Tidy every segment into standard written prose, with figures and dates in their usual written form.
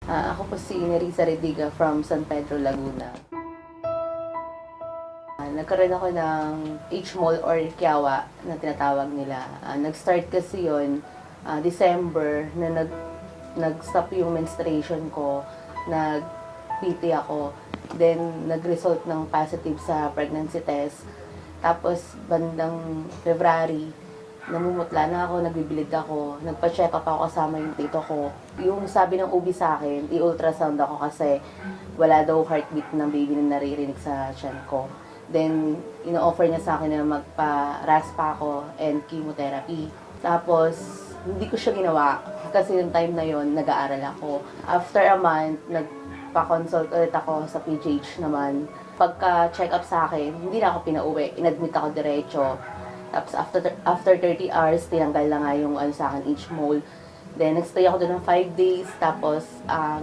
Ako po si Nerissa Rediga from San Pedro, Laguna. Nagkaroon ako ng H-mole or Kiawa na tinatawag nila. Nag-start kasi yon December na nag-stop yung menstruation ko. Nag-PT ako. Then, nag-result ng positive sa pregnancy test. Tapos, bandang February, namumutla na ako, nagbibilid ako, nagpa-check up ako kasama yung tito ko. Yung sabi ng OB sa akin, i-ultrasound ako kasi wala daw heartbeat ng baby na naririnig sa tiyan ko. Then, ino-offer niya sa akin na magpa-RASPA ako and chemotherapy. Tapos, hindi ko siya ginawa kasi yung time na yon nag-aaral ako. After a month, nagpa-consult ulit ako sa PGH naman. Pagka-check up sa akin, hindi na ako pinauwi. In-admit ako diretso. Tapos after 30 hours, tinanggal na nga yung sa akin, H-mole. Then, nagstay ako doon ng 5 days. Tapos,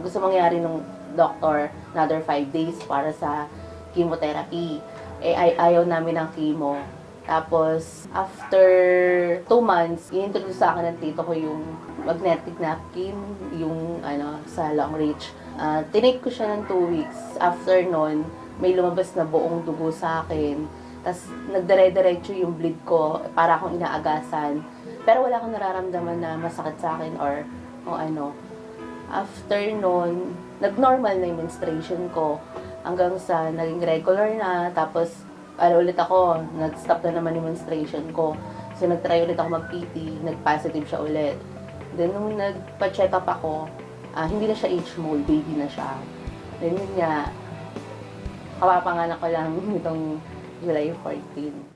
gusto mangyari ng doctor another 5 days para sa chemotherapy. Ayaw namin ng chemo. Tapos, after 2 months, i-introduce sa akin ng tito ko yung magnetic napkin, yung sa long reach. Tinake ko siya ng 2 weeks. After nun, may lumabas na buong dugo sa akin. Tapos, nagdire-diretso yung bleed ko, para akong inaagasan. Pero wala akong nararamdaman na masakit sa akin or ano. After nun, nag-normal na yung menstruation ko. Hanggang sa naging regular na. Tapos, ulit ako, nag-stop na naman yung menstruation ko. So, nag-try ulit ako mag-PT, nag-positive siya ulit. Then, nung nagpa-check up ako, hindi na siya H-mole, baby na siya. Then, yun nga, kapapanganak ko lang nitong July 14.